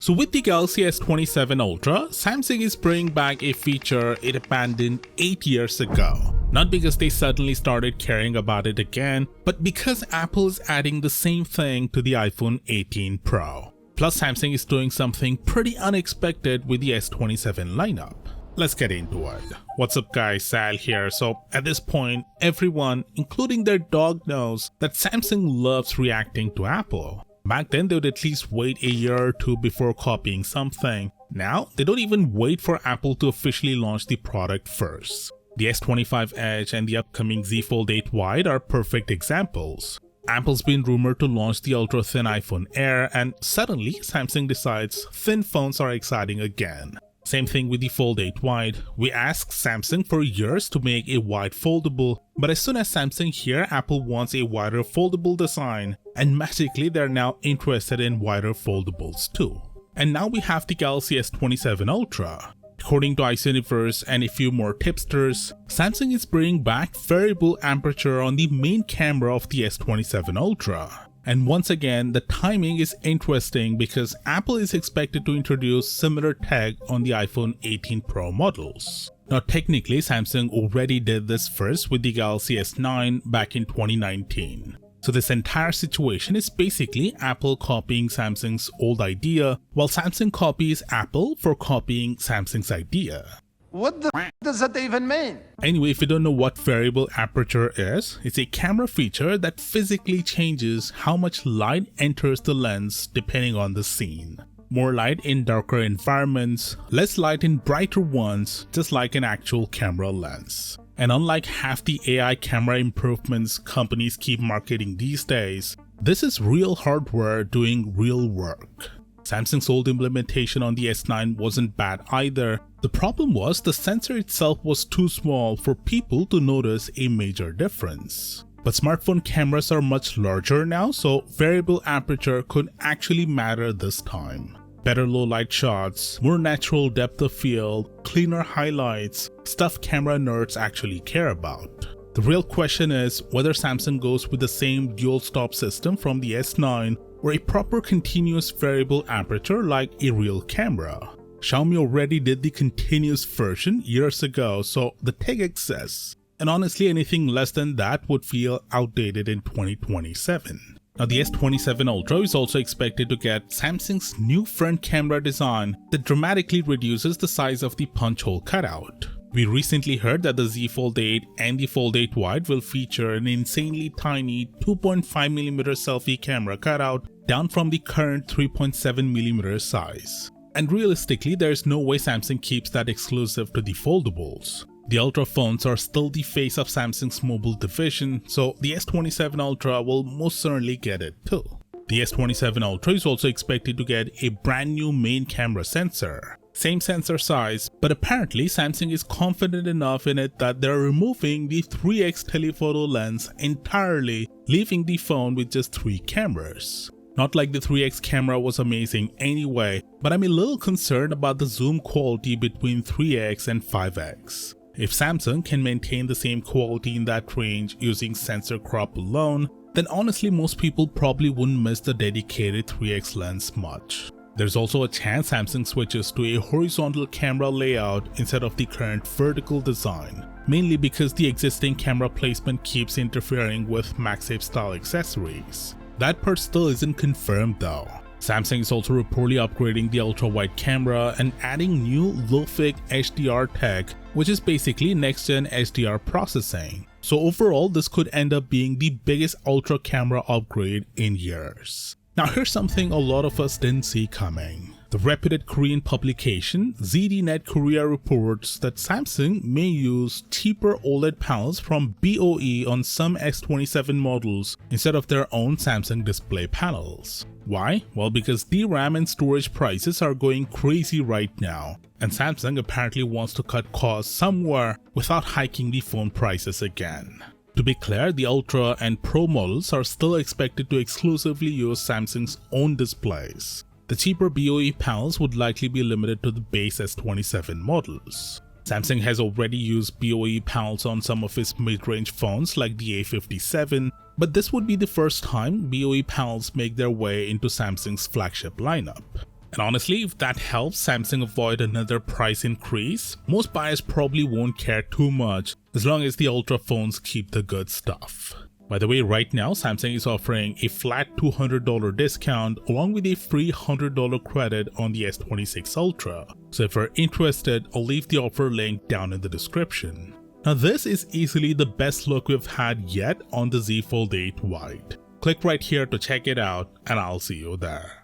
So with the Galaxy S27 Ultra, Samsung is bringing back a feature it abandoned 8 years ago. Not because they suddenly started caring about it again, but because Apple is adding the same thing to the iPhone 18 Pro. Plus, Samsung is doing something pretty unexpected with the S27 lineup. Let's get into it. What's up guys, Sal here. So at this point, everyone, including their dog, knows that Samsung loves reacting to Apple. Back then, they would at least wait a year or two before copying something. Now, they don't even wait for Apple to officially launch the product first. The S25 Edge and the upcoming Z Fold 8 Wide are perfect examples. Apple's been rumored to launch the ultra-thin iPhone Air, and suddenly Samsung decides thin phones are exciting again. Same thing with the Fold 8 Wide. We asked Samsung for years to make a wide foldable, but as soon as Samsung hear Apple wants a wider foldable design, and magically they're now interested in wider foldables too. And now we have the Galaxy S27 Ultra. According to Ice Universe and a few more tipsters, Samsung is bringing back variable aperture on the main camera of the S27 Ultra. And once again, the timing is interesting because Apple is expected to introduce similar tech on the iPhone 18 Pro models. Now technically, Samsung already did this first with the Galaxy S9 back in 2019. So this entire situation is basically Apple copying Samsung's old idea, while Samsung copies Apple for copying Samsung's idea. What the does that even mean? Anyway, if you don't know what variable aperture is, it's a camera feature that physically changes how much light enters the lens depending on the scene. More light in darker environments, less light in brighter ones, just like an actual camera lens. And unlike half the AI camera improvements companies keep marketing these days, this is real hardware doing real work. Samsung's old implementation on the S9 wasn't bad either. The problem was the sensor itself was too small for people to notice a major difference. But smartphone cameras are much larger now, so variable aperture could actually matter this time. Better low light shots, more natural depth of field, cleaner highlights, stuff camera nerds actually care about. The real question is whether Samsung goes with the same dual stop system from the S9 or a proper continuous variable aperture like a real camera. Xiaomi already did the continuous version years ago, so the tech exists. And honestly, anything less than that would feel outdated in 2027. Now the S27 Ultra is also expected to get Samsung's new front camera design that dramatically reduces the size of the punch hole cutout. We recently heard that the Z Fold 8 and the Fold 8 Wide will feature an insanely tiny 2.5mm selfie camera cutout down from the current 3.7mm size. And realistically, there's no way Samsung keeps that exclusive to the foldables. The Ultra phones are still the face of Samsung's mobile division, so the S27 Ultra will most certainly get it too. The S27 Ultra is also expected to get a brand new main camera sensor. Same sensor size, but apparently Samsung is confident enough in it that they're removing the 3x telephoto lens entirely, leaving the phone with just 3 cameras. Not like the 3x camera was amazing anyway, but I'm a little concerned about the zoom quality between 3x and 5x. If Samsung can maintain the same quality in that range using sensor crop alone, then honestly most people probably wouldn't miss the dedicated 3x lens much. There's also a chance Samsung switches to a horizontal camera layout instead of the current vertical design, mainly because the existing camera placement keeps interfering with MagSafe style accessories. That part still isn't confirmed though. Samsung is also reportedly upgrading the ultra-wide camera and adding new low-fig HDR tech, which is basically next-gen HDR processing. So overall, this could end up being the biggest ultra camera upgrade in years. Now here's something a lot of us didn't see coming. The reputed Korean publication ZDNet Korea reports that Samsung may use cheaper OLED panels from BOE on some S27 models instead of their own Samsung display panels. Why? Well, because DRAM and storage prices are going crazy right now, and Samsung apparently wants to cut costs somewhere without hiking the phone prices again. To be clear, the Ultra and Pro models are still expected to exclusively use Samsung's own displays. The cheaper BOE panels would likely be limited to the base S27 models. Samsung has already used BOE panels on some of its mid-range phones like the A57, but this would be the first time BOE panels make their way into Samsung's flagship lineup. And honestly, if that helps Samsung avoid another price increase, most buyers probably won't care too much as long as the Ultra phones keep the good stuff. By the way, right now Samsung is offering a flat $200 discount along with a free $100 credit on the S26 Ultra. So if you're interested, I'll leave the offer link down in the description. Now this is easily the best look we've had yet on the Z Fold 8 White. Click right here to check it out and I'll see you there.